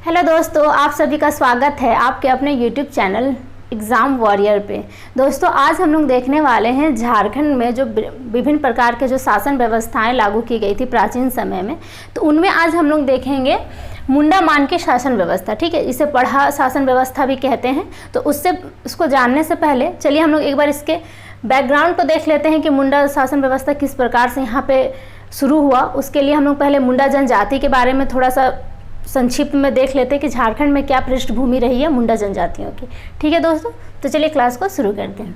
Hello दोस्तों, आप सभी का स्वागत है आपके अपने YouTube चैनल एग्ज़ाम वॉरियर पे। दोस्तों आज हम लोग देखने वाले हैं झारखंड में जो विभिन्न प्रकार के जो शासन व्यवस्थाएं लागू की गई थी प्राचीन समय में, तो उनमें आज हम लोग देखेंगे मुंडा मान की शासन व्यवस्था। ठीक है, इसे पढ़ा शासन व्यवस्था भी कहते हैं। तो उसको जानने से पहले चलिए हम लोग एक बार इसके बैकग्राउंड को देख लेते हैं कि मुंडा शासन व्यवस्था किस प्रकार से यहाँ पे शुरू हुआ। उसके लिए हम लोग पहले मुंडा जनजाति के बारे में थोड़ा सा संक्षिप्त में देख लेते हैं कि झारखंड में क्या पृष्ठभूमि रही है मुंडा जनजातियों की। ठीक है दोस्तों, तो चलिए क्लास को शुरू करते हैं।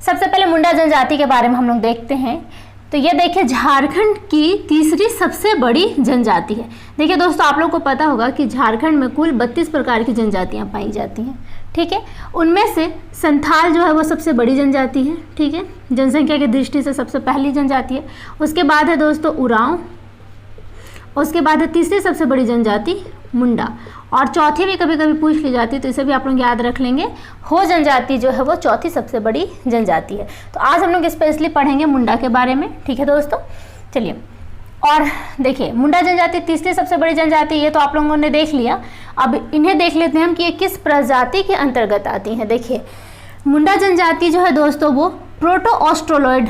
सबसे पहले मुंडा जनजाति के बारे में हम लोग देखते हैं। तो ये देखिए झारखंड की तीसरी सबसे बड़ी जनजाति है। देखिए दोस्तों, आप लोग को पता होगा कि झारखंड में कुल 32 प्रकार की जनजातियाँ पाई जाती हैं। ठीक है, उनमें से संथाल जो है वो सबसे बड़ी जनजाति है। ठीक है, जनसंख्या की दृष्टि से सबसे पहली जनजाति है। उसके बाद है दोस्तों उरांव, उसके बाद है तीसरी सबसे बड़ी जनजाति मुंडा, और चौथी भी कभी कभी पूछ ली जाती है, तो इसे भी आप लोग याद रख लेंगे। हो जनजाति जो है वो चौथी सबसे बड़ी जनजाति है। तो आज हम लोग स्पेशली पढ़ेंगे मुंडा के बारे में। ठीक है दोस्तों, चलिए। और देखिए मुंडा जनजाति तीसरी सबसे बड़ी जनजाति, ये तो आप लोगों ने देख लिया। अब इन्हें देख लेते हैं हम कि ये किस प्रजाति के अंतर्गत आती हैं। देखिए मुंडा जनजाति जो है दोस्तों वो प्रोटो ऑस्ट्रोलॉइड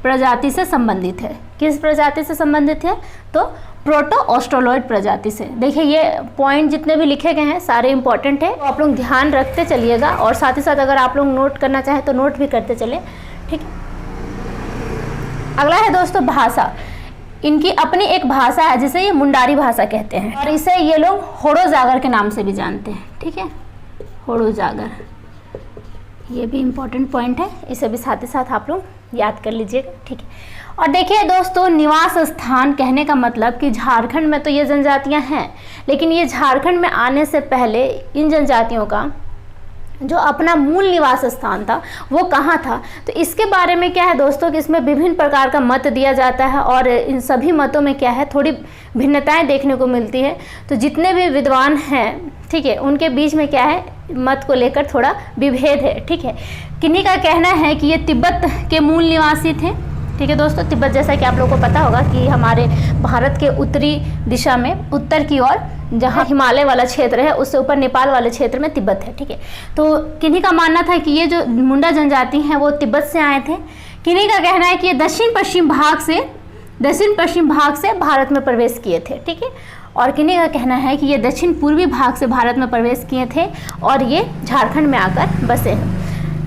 प्रजाति से संबंधित है। किस प्रजाति से संबंधित है? तो प्रोटो ऑस्ट्रोलॉइड प्रजाति से। देखिए ये पॉइंट जितने भी लिखे गए हैं सारे इंपॉर्टेंट है, तो आप लोग ध्यान रखते चलिएगा, और साथ ही साथ अगर आप लोग नोट करना चाहें तो नोट भी करते चले। ठीक है, अगला है दोस्तों भाषा। इनकी अपनी एक भाषा है जिसे ये मुंडारी भाषा कहते हैं, और इसे ये लोग होड़ो जागर के नाम से भी जानते हैं। ठीक है, होड़ो जागर, ये भी इम्पोर्टेंट पॉइंट है, इसे भी साथ ही साथ आप लोग याद कर लीजिएगा। ठीक है, और देखिए दोस्तों निवास स्थान कहने का मतलब कि झारखंड में तो ये जनजातियां हैं, लेकिन ये झारखंड में आने से पहले इन जनजातियों का जो अपना मूल निवास स्थान था वो कहाँ था। तो इसके बारे में क्या है दोस्तों कि इसमें विभिन्न प्रकार का मत दिया जाता है, और इन सभी मतों में क्या है थोड़ी भिन्नताएं देखने को मिलती है। तो जितने भी विद्वान हैं, ठीक है, उनके बीच में क्या है मत को लेकर थोड़ा विभेद है। ठीक है, किन्हीं का कहना है कि ये तिब्बत के मूल निवासी थे। ठीक है दोस्तों, तिब्बत जैसा कि आप लोगों को पता होगा कि हमारे भारत के उत्तरी दिशा में उत्तर की ओर जहाँ हिमालय वाला क्षेत्र है उससे ऊपर नेपाल वाले क्षेत्र में तिब्बत है। ठीक है, तो किन्हीं का मानना था कि ये जो मुंडा जनजाति हैं वो तिब्बत से आए थे। किन्हीं का कहना है कि ये दक्षिण पश्चिम भाग से भारत में प्रवेश किए थे। ठीक है, और किन्हीं का कहना है कि ये दक्षिण पूर्वी भाग से भारत में प्रवेश किए थे और ये झारखंड में आकर बसे हैं।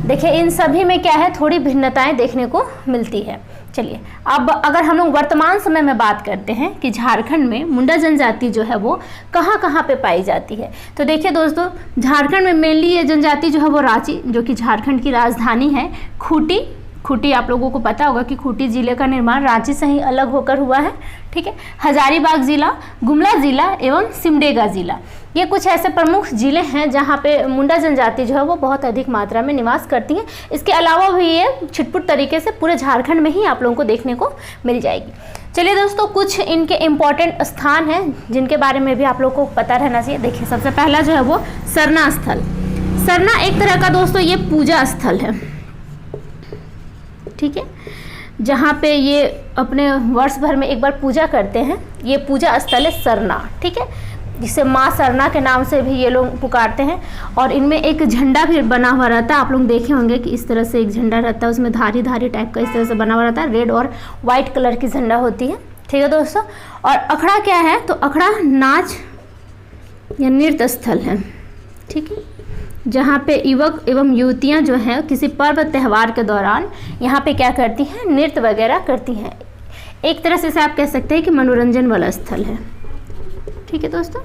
देखिए इन सभी में क्या है थोड़ी भिन्नताएं देखने को मिलती है। चलिए अब अगर हम लोग वर्तमान समय में बात करते हैं कि झारखंड में मुंडा जनजाति जो है वो कहाँ कहाँ पे पाई जाती है, तो देखिए दोस्तों झारखंड में मेनली ये जनजाति जो है वो रांची, जो कि झारखंड की राजधानी है, खूंटी आप लोगों को पता होगा कि खूंटी जिले का निर्माण रांची से ही अलग होकर हुआ है। ठीक है, हजारीबाग जिला, गुमला जिला एवं सिमडेगा जिला, ये कुछ ऐसे प्रमुख जिले हैं जहाँ पे मुंडा जनजाति जो है वो बहुत अधिक मात्रा में निवास करती है। इसके अलावा भी ये छिटपुट तरीके से पूरे झारखंड में ही आप लोगों को देखने को मिल जाएगी। चलिए दोस्तों, कुछ इनके इम्पॉर्टेंट स्थान हैं जिनके बारे में भी आप लोग को पता रहना चाहिए। देखिए सबसे पहला जो है वो सरना स्थल। सरना एक तरह का दोस्तों ये पूजा स्थल है। ठीक है, जहाँ पे ये अपने वर्ष भर में एक बार पूजा करते हैं, ये पूजा स्थल है सरना। ठीक है, जिसे माँ सरना के नाम से भी ये लोग पुकारते हैं, और इनमें एक झंडा भी बना हुआ रहता है। आप लोग देखे होंगे कि इस तरह से एक झंडा रहता है, उसमें धारी टाइप का इस तरह से बना हुआ रहता है, रेड और वाइट कलर की झंडा होती है। ठीक है दोस्तों, और अखड़ा क्या है, तो अखड़ा नाच या नृत्य स्थल है। ठीक है, जहाँ पे युवक एवं युवतियाँ जो हैं किसी पर्व त्यौहार के दौरान यहाँ पे क्या करती हैं, नृत्य वगैरह करती हैं। एक तरह से आप कह सकते हैं कि मनोरंजन वाला स्थल है। ठीक है दोस्तों,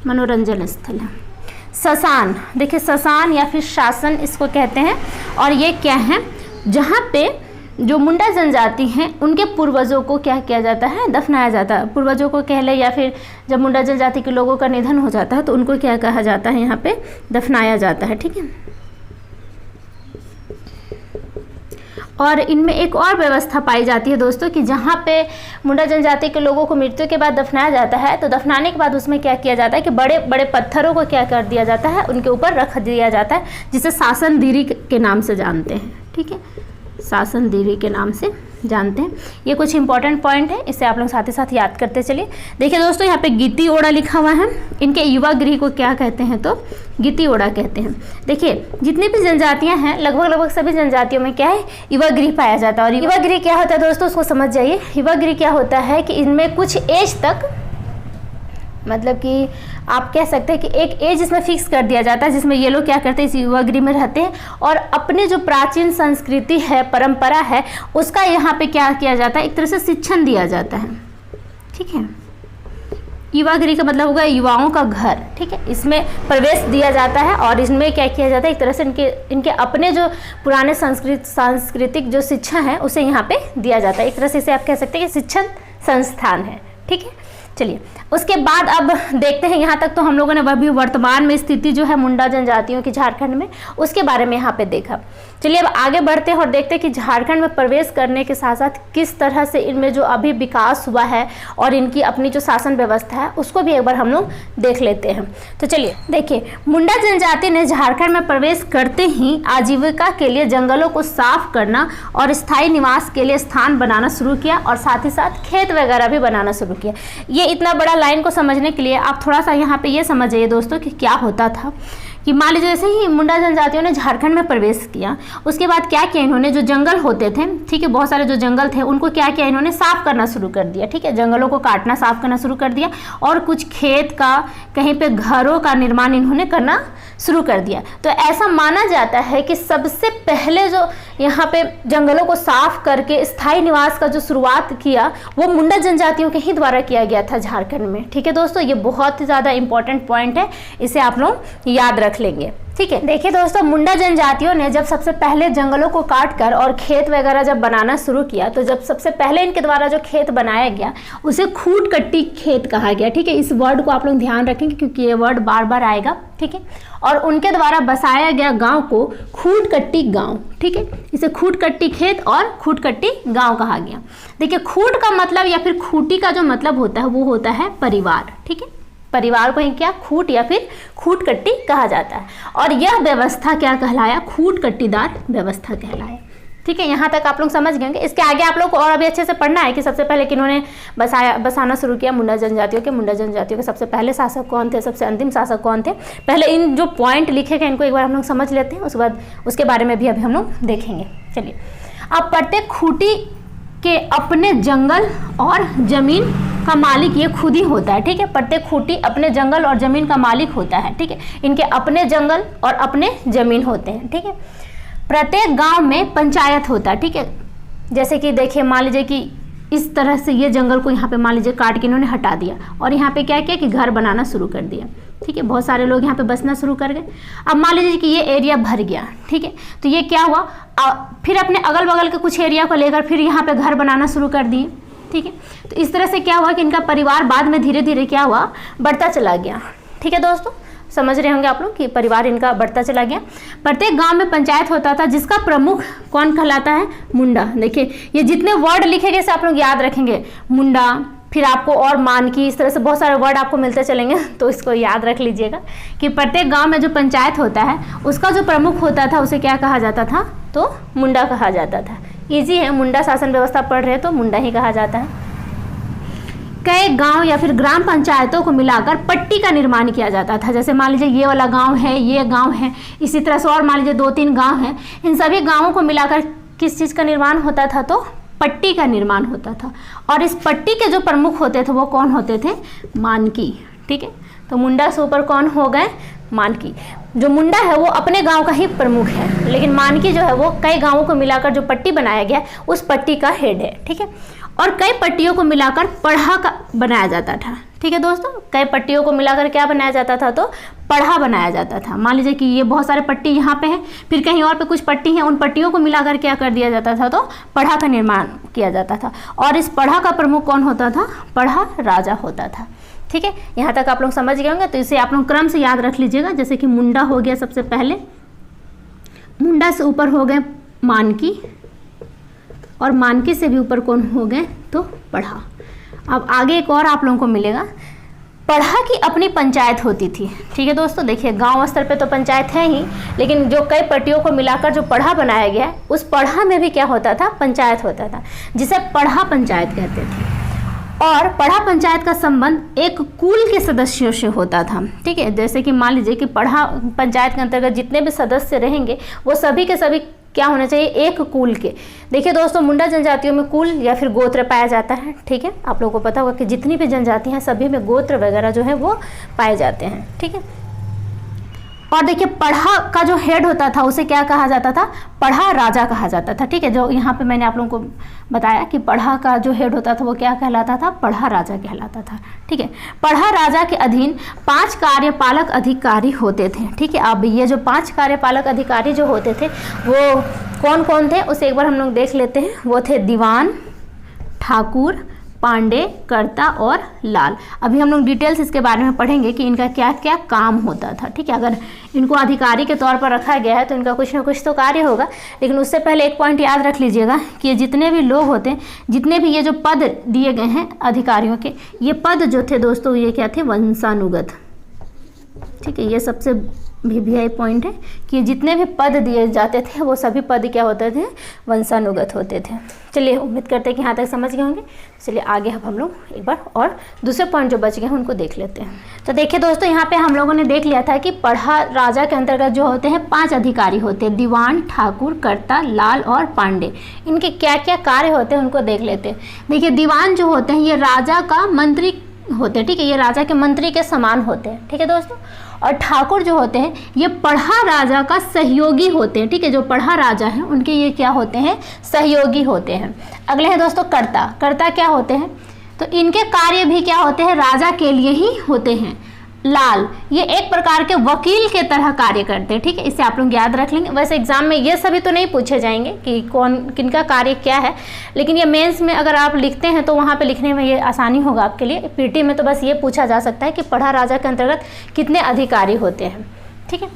मनोरंजन स्थल है। ससान, देखिए ससान या फिर शासन इसको कहते हैं, और ये क्या है जहाँ पे जो मुंडा जनजाति हैं उनके पूर्वजों को क्या किया जाता है, दफनाया जाता है। पूर्वजों को कह ले, या फिर जब मुंडा जनजाति के लोगों का निधन हो जाता है तो उनको क्या कहा जाता है, यहाँ पे दफनाया जाता है। ठीक है, और इनमें एक और व्यवस्था पाई जाती है दोस्तों कि जहाँ पे मुंडा जनजाति के लोगों को मृत्यु के बाद दफनाया जाता है, तो दफनाने के बाद उसमें क्या किया जाता है कि बड़े बड़े पत्थरों को क्या कर दिया जाता है, उनके ऊपर रख दिया जाता है, जिसे शासन धीरी के नाम से जानते हैं। ठीक है, शासन देवी के नाम से जानते हैं। ये कुछ इंपॉर्टेंट पॉइंट है, इसे आप लोग साथ ही साथ याद करते चलिए। देखिए दोस्तों, यहाँ पे गिती ओड़ा लिखा हुआ है। इनके युवा गृह को क्या कहते हैं? तो गिती ओड़ा कहते हैं। देखिए जितनी भी जनजातियां हैं, लगभग सभी जनजातियों में क्या है? युवा गृह पाया जाता है। और युवा गृह क्या होता है दोस्तों, उसको समझ जाइए। युवा गृह क्या होता है कि इनमें कुछ एज तक, मतलब कि आप कह सकते हैं कि एक एज इसमें फिक्स कर दिया जाता है, जिसमें ये लोग क्या करते हैं, इस युवा गृह में रहते हैं और अपने जो प्राचीन संस्कृति है, परंपरा है, उसका यहाँ पे क्या किया जाता है? एक तरह से शिक्षण दिया जाता है। ठीक है, युवा गृह का मतलब होगा युवाओं का घर। ठीक है, इसमें प्रवेश दिया जाता है और इसमें क्या किया जाता है? एक तरह से इनके अपने जो पुराने सांस्कृतिक जो शिक्षा है उसे यहाँ पे दिया जाता है। एक तरह से इसे आप कह सकते हैं कि शिक्षण संस्थान है। ठीक है, चलिए उसके बाद अब देखते हैं, यहाँ तक तो हम लोगों ने अभी वर्तमान में स्थिति जो है मुंडा जनजातियों की झारखंड में, उसके बारे में यहाँ पे देखा। चलिए अब आगे बढ़ते हैं और देखते हैं कि झारखंड में प्रवेश करने के साथ साथ किस तरह से इनमें जो अभी विकास हुआ है और इनकी अपनी जो शासन व्यवस्था है उसको भी एक बार हम लोग देख लेते हैं। तो चलिए देखिए, मुंडा जनजाति ने झारखंड में प्रवेश करते ही आजीविका के लिए जंगलों को साफ करना और स्थायी निवास के लिए स्थान बनाना शुरू किया और साथ ही साथ खेत वगैरह भी बनाना शुरू किया। ये इतना बड़ा लाइन को समझने के लिए आप थोड़ा सा यहाँ पे ये समझ जाइए दोस्तों कि क्या होता था कि मान लीजिए जैसे ही मुंडा जनजातियों ने झारखंड में प्रवेश किया, उसके बाद क्या किया इन्होंने, जो जंगल होते थे, ठीक है, बहुत सारे जो जंगल थे उनको क्या किया इन्होंने? साफ करना शुरू कर दिया। ठीक है, जंगलों को काटना, साफ करना शुरू कर दिया और कुछ खेत का, कहीं पे घरों का निर्माण इन्होंने करना शुरू कर दिया। तो ऐसा माना जाता है कि सबसे पहले जो यहाँ पे जंगलों को साफ करके स्थायी निवास का जो शुरुआत किया वो मुंडा जनजातियों के ही द्वारा किया गया था झारखंड में। ठीक है दोस्तों, ये बहुत ही ज़्यादा इंपॉर्टेंट पॉइंट है, इसे आप लोग याद रख लेंगे। ठीक है, देखिए दोस्तों, मुंडा जनजातियों ने जब सबसे पहले जंगलों को काट कर और खेत वगैरह जब बनाना शुरू किया, तो जब सबसे पहले इनके द्वारा जो खेत बनाया गया उसे खूट कट्टी खेत कहा गया। ठीक है, इस वर्ड को आप लोग ध्यान रखेंगे क्योंकि ये वर्ड बार बार आएगा। ठीक है, और उनके द्वारा बसाया गया गांव को खूट कट्टी गांव। ठीक है, इसे खूट कट्टी खेत और खूट कट्टी गांव कहा गया। देखिए, खूट का मतलब या फिर खूटी का जो मतलब होता है वो होता है परिवार। ठीक है, परिवार को ही क्या खूट या फिर खूट कट्टी कहा जाता है और यह व्यवस्था क्या कहलाया? खूट कट्टीदार व्यवस्था कहलाया। ठीक है, यहाँ तक आप लोग समझ गए। इसके आगे आप लोग को और अभी अच्छे से पढ़ना है कि सबसे पहले किन्होंने बसाना शुरू किया मुंडा जनजातियों के सबसे पहले शासक कौन थे, सबसे अंतिम शासक कौन थे। पहले इन जो पॉइंट लिखे गए इनको एक बार हम लोग समझ लेते हैं, उसके बाद उसके बारे में भी अभी हम लोग देखेंगे। चलिए, अब प्रत्येक खूटी के अपने जंगल और जमीन का मालिक ये खुद ही होता है। ठीक है, प्रत्येक खूटी अपने जंगल और जमीन का मालिक होता है। ठीक है, इनके अपने जंगल और अपने जमीन होते हैं। ठीक है, प्रत्येक गांव में पंचायत होता है। ठीक है, जैसे कि देखिए मान लीजिए कि इस तरह से ये जंगल को यहाँ पे मान लीजिए काट के इन्होंने हटा दिया और यहाँ पे क्या किया कि घर बनाना शुरू कर दिया। ठीक है, बहुत सारे लोग यहाँ पे बसना शुरू कर गए। अब मान लीजिए कि ये एरिया भर गया। ठीक है, तो ये क्या हुआ, फिर अपने अगल बगल के कुछ एरिया को लेकर फिर यहाँ पे घर बनाना शुरू कर दिए। ठीक है, तो इस तरह से क्या हुआ कि इनका परिवार बाद में धीरे धीरे क्या हुआ, बढ़ता चला गया। ठीक है दोस्तों, समझ रहे होंगे आप लोग कि परिवार इनका बढ़ता चला गया। प्रत्येक गांव में पंचायत होता था जिसका प्रमुख कौन कहलाता है? मुंडा। देखिए, ये जितने वर्ड लिखे गए से आप लोग याद रखेंगे, मुंडा, फिर आपको और मानकी, इस तरह से बहुत सारे वर्ड आपको मिलते चलेंगे, तो इसको याद रख लीजिएगा कि प्रत्येक गांव में जो पंचायत होता है उसका जो प्रमुख होता था उसे क्या कहा जाता था? तो मुंडा कहा जाता था। ईजी है, मुंडा शासन व्यवस्था पढ़ रहे तो मुंडा ही कहा जाता है। कई गांव या फिर ग्राम पंचायतों को मिलाकर पट्टी का निर्माण किया जाता था। जैसे मान लीजिए ये वाला गांव है, ये गांव है, इसी तरह से और मान लीजिए 2-3 गांव हैं, इन सभी गांवों को मिलाकर किस चीज़ का निर्माण होता था? तो पट्टी का निर्माण होता था। और इस पट्टी के जो प्रमुख होते थे वो कौन होते थे? मानकी। ठीक है, तो मुंडा से ऊपर कौन हो गए? मानकी। जो मुंडा है वो अपने गांव का ही प्रमुख है, लेकिन मानकी जो है वो कई गांवों को मिलाकर जो पट्टी बनाया गया उस पट्टी का हेड है। ठीक है, और कई पट्टियों को मिलाकर पढ़ा का बनाया जाता था। ठीक है दोस्तों, कई पट्टियों को मिलाकर क्या बनाया जाता था? तो पढ़ा बनाया जाता था। मान लीजिए कि ये बहुत सारे पट्टी यहाँ पे हैं, फिर कहीं और पे कुछ पट्टी हैं, उन पट्टियों को मिलाकर क्या कर दिया जाता था? तो पढ़ा का निर्माण किया जाता था। और इस पढ़ा का प्रमुख कौन होता था? पढ़ा राजा होता था। ठीक है, यहाँ तक आप लोग समझ गए होंगे, तो इसे आप लोग क्रम से याद रख लीजिएगा। जैसे कि मुंडा हो गया सबसे पहले, मुंडा से ऊपर हो गए मानकी, और मानकी से भी ऊपर कौन हो गए? तो पढ़ा। अब आगे एक और आप लोगों को मिलेगा, पढ़ा की अपनी पंचायत होती थी। ठीक है दोस्तों, देखिए गांव स्तर पे तो पंचायत है ही, लेकिन जो कई पट्टियों को मिलाकर जो पढ़ा बनाया गया है, उस पढ़ा में भी क्या होता था, पंचायत होता था, जिसे पढ़ा पंचायत कहते थे। और पढ़ा पंचायत का संबंध एक कुल के सदस्यों से होता था। ठीक है, जैसे कि मान लीजिए कि पढ़ा पंचायत के अंतर्गत जितने भी सदस्य रहेंगे वो सभी के सभी क्या होना चाहिए, एक कुल के। देखिए दोस्तों, मुंडा जनजातियों में कुल या फिर गोत्र पाया जाता है। ठीक है, आप लोगों को पता होगा कि जितनी भी जनजाति हैं सभी में गोत्र वगैरह जो है वो पाए जाते हैं। ठीक है, और देखिए पढ़ा का जो हेड होता था उसे क्या कहा जाता था, पढ़ा राजा कहा जाता था। ठीक है, जो यहाँ पे मैंने आप लोगों को बताया कि पढ़ा का जो हेड होता था वो क्या कहलाता था, पढ़ा राजा कहलाता था। ठीक है, पढ़ा राजा के अधीन 5 कार्यपालक अधिकारी होते थे। ठीक है, अब ये जो 5 कार्यपालक अधिकारी जो होते थे वो कौन कौन थे उसे एक बार हम लोग देख लेते हैं। वो थे दीवान, ठाकुर, पांडे, कर्ता और लाल। अभी हम लोग डिटेल्स इसके बारे में पढ़ेंगे कि इनका क्या क्या काम होता था। ठीक है, अगर इनको अधिकारी के तौर पर रखा गया है तो इनका कुछ ना कुछ तो कार्य होगा, लेकिन उससे पहले एक पॉइंट याद रख लीजिएगा कि ये जितने भी लोग होते हैं, जितने भी ये जो पद दिए गए हैं अधिकारियों के, ये पद जो थे दोस्तों ये क्या थे, वंशानुगत। ठीक है, ये सबसे भी पॉइंट है कि जितने भी पद दिए जाते थे वो सभी पद क्या होते थे, वंशानुगत होते थे। चलिए, उम्मीद करते हैं कि यहाँ तक समझ गए होंगे। चलिए आगे अब हम लोग एक बार और दूसरे पॉइंट जो बच गए हैं उनको देख लेते हैं। तो देखिए दोस्तों, यहाँ पे हम लोगों ने देख लिया था कि पढ़ा राजा के अंतर्गत जो होते हैं 5 अधिकारी होते हैं, दीवान, ठाकुर, कर्ता, लाल और पांडे। इनके क्या क्या कार्य होते हैं उनको देख लेते हैं। देखिए, दीवान जो होते हैं ये राजा का मंत्री होते हैं। ठीक है, ये राजा के मंत्री के समान होते हैं। ठीक है दोस्तों, और ठाकुर जो होते हैं ये पढ़ा राजा का सहयोगी होते हैं। ठीक है, जो पढ़ा राजा हैं उनके ये क्या होते हैं, सहयोगी होते हैं। अगले हैं दोस्तों कर्ता। कर्ता क्या होते हैं, तो इनके कार्य भी क्या होते हैं, राजा के लिए ही होते हैं। लाल, ये एक प्रकार के वकील के तरह कार्य करते हैं। ठीक है, इसे आप लोग याद रख लेंगे। वैसे एग्जाम में ये सभी तो नहीं पूछे जाएंगे कि कौन किनका कार्य क्या है, लेकिन ये मेंस में अगर आप लिखते हैं तो वहाँ पे लिखने में ये आसानी होगा आपके लिए। पीटी में तो बस ये पूछा जा सकता है कि पढ़ा राजा के अंतर्गत कितने अधिकारी होते हैं। ठीक है,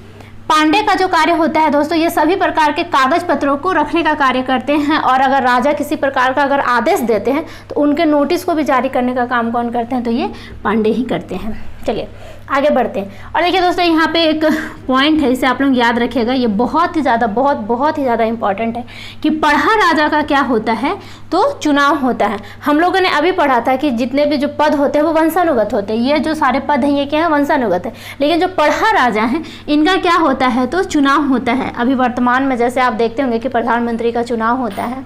पांडे का जो कार्य होता है दोस्तों, ये सभी प्रकार के कागज पत्रों को रखने का कार्य करते हैं, और अगर राजा किसी प्रकार का अगर आदेश देते हैं तो उनके नोटिस को भी जारी करने का काम कौन करते हैं, तो ये पांडे ही करते हैं। चलिए आगे बढ़ते हैं। और देखिए दोस्तों, यहाँ पे एक पॉइंट है, इसे आप लोग याद रखिएगा, ये बहुत ही ज़्यादा बहुत ही ज़्यादा इंपॉर्टेंट है कि पढ़ा राजा का क्या होता है, तो चुनाव होता है। हम लोगों ने अभी पढ़ा था कि जितने भी जो पद होते हैं वो वंशानुगत होते हैं। ये जो सारे पद हैं ये क्या है, वंशानुगत है। लेकिन जो पढ़ा राजा हैं इनका क्या होता है, तो चुनाव होता है। अभी वर्तमान में जैसे आप देखते होंगे कि प्रधानमंत्री का चुनाव होता है,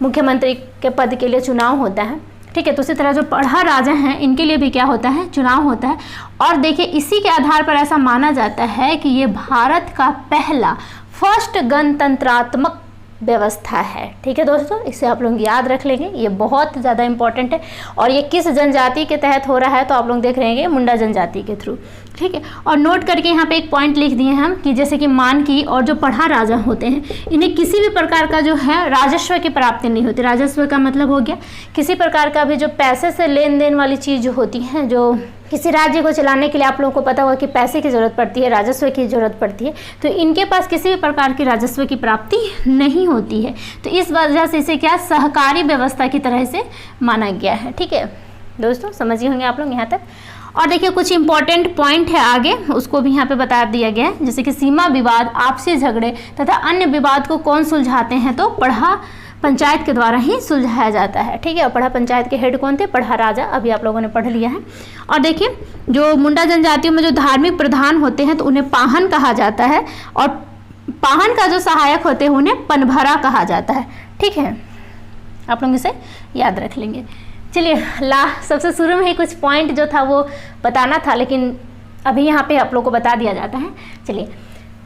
मुख्यमंत्री के पद के लिए चुनाव होता है। ठीक है, तो उसी तरह जो पढ़ा राजा हैं इनके लिए भी क्या होता है, चुनाव होता है। और देखिए, इसी के आधार पर ऐसा माना जाता है कि ये भारत का पहला फर्स्ट गणतंत्रात्मक व्यवस्था है। ठीक है दोस्तों, इसे आप लोग याद रख लेंगे, ये बहुत ज़्यादा इंपॉर्टेंट है। और ये किस जनजाति के तहत हो रहा है, तो आप लोग देख रहे हैं मुंडा जनजाति के थ्रू। ठीक है, और नोट करके यहाँ पे एक पॉइंट लिख दिए हम कि जैसे कि मानकी और जो पढ़ा राजा होते हैं इन्हें किसी भी प्रकार का जो है राजस्व की प्राप्ति नहीं होती। राजस्व का मतलब हो गया किसी प्रकार का भी जो पैसे से लेन देन वाली चीज़ जो होती है, जो किसी राज्य को चलाने के लिए आप लोगों को पता होगा कि पैसे की ज़रूरत पड़ती है, राजस्व की ज़रूरत पड़ती है, तो इनके पास किसी भी प्रकार की राजस्व की प्राप्ति नहीं होती है। तो इस वजह से इसे क्या सहकारी व्यवस्था की तरह से माना गया है। ठीक है दोस्तों, समझिए होंगे आप लोग यहाँ तक। और देखिए कुछ इंपॉर्टेंट पॉइंट है आगे, उसको भी यहाँ पे बता दिया गया है, जैसे कि सीमा विवाद, आपसी झगड़े तथा अन्य विवाद को कौन सुलझाते हैं, तो पढ़ा पंचायत के द्वारा ही सुलझाया जाता है। ठीक है, और पढ़ा पंचायत के हेड कौन थे, पढ़ा राजा, अभी आप लोगों ने पढ़ लिया है। और देखिए, जो मुंडा जनजातियों में जो धार्मिक प्रधान होते हैं तो उन्हें पाहन कहा जाता है, और पाहन का जो सहायक होते हैं उन्हें पनभरा कहा जाता है। ठीक है, आप लोग इसे याद रख लेंगे। चलिए, सबसे शुरू में ही कुछ पॉइंट जो था वो बताना था, लेकिन अभी यहाँ पे आप लोग को बता दिया जाता है। चलिए,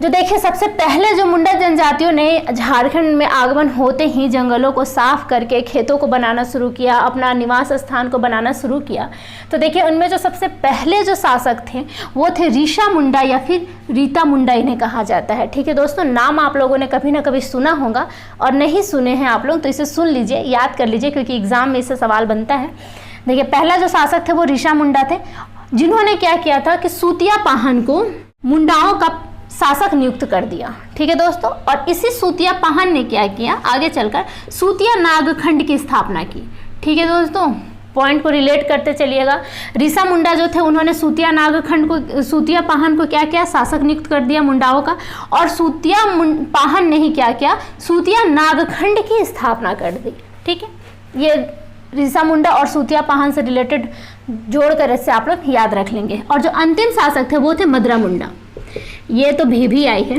जो देखिए सबसे पहले जो मुंडा जनजातियों ने झारखंड में आगमन होते ही जंगलों को साफ करके खेतों को बनाना शुरू किया, अपना निवास स्थान को बनाना शुरू किया, तो देखिए उनमें जो सबसे पहले जो शासक थे वो थे रीशा मुंडा या फिर रीता मुंडा इन्हें कहा जाता है। ठीक है दोस्तों, नाम आप लोगों ने कभी ना कभी सुना होगा, और नहीं सुने हैं आप लोग तो इसे सुन लीजिए, याद कर लीजिए, क्योंकि एग्जाम में इससे सवाल बनता है। देखिए, पहला जो शासक थे वो रीशा मुंडा थे, जिन्होंने क्या किया था कि सूतिया पाहन को मुंडाओं का शासक नियुक्त कर दिया। ठीक है दोस्तों, और इसी सूतिया पाहन ने क्या किया, आगे चलकर सूतिया नागखंड की स्थापना की। ठीक है दोस्तों, पॉइंट को रिलेट करते चलिएगा। ऋषा मुंडा जो थे उन्होंने सूतिया नागखंड को, सूतिया पाहन को क्या किया, शासक नियुक्त कर दिया मुंडाओं का, और सूतिया पाहन ने ही क्या किया, सूतिया नागखंड की स्थापना कर दी। ठीक है, ये ऋषा मुंडा और सूतिया पाहन से रिलेटेड जोड़कर इससे आप लोग याद रख लेंगे। और जो अंतिम शासक थे वो थे मदरा मुंडा। ये तो भी आई है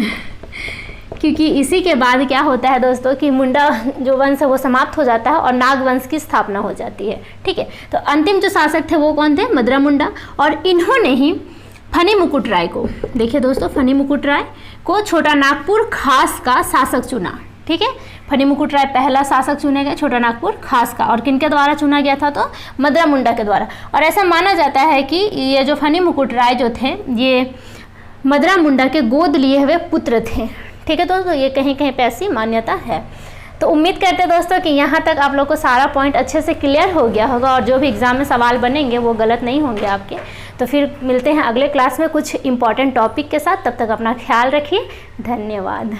क्योंकि इसी के बाद क्या होता है दोस्तों कि मुंडा जो वंश है वो समाप्त हो जाता है और नाग वंश की स्थापना हो जाती है। ठीक है, तो अंतिम जो शासक थे वो कौन थे, मदरा मुंडा। और इन्होंने ही फनी मुकुट राय को, देखिए दोस्तों, फनी मुकुट राय को छोटा नागपुर खास का शासक चुना। ठीक है, फनी मुकुट राय पहला शासक चुने गए छोटा नागपुर खास का, और किनके द्वारा चुना गया था, तो मदरा मुंडा के द्वारा। और ऐसा माना जाता है कि ये जो फनी मुकुट राय जो थे ये मदरा मुंडा के गोद लिए हुए पुत्र थे। ठीक है दोस्तों, ये कहीं कहीं पे ऐसी मान्यता है। तो उम्मीद करते हैं दोस्तों कि यहाँ तक आप लोग को सारा पॉइंट अच्छे से क्लियर हो गया होगा, और जो भी एग्जाम में सवाल बनेंगे वो गलत नहीं होंगे आपके। तो फिर मिलते हैं अगले क्लास में कुछ इंपॉर्टेंट टॉपिक के साथ, तब तक अपना ख्याल रखिए। धन्यवाद।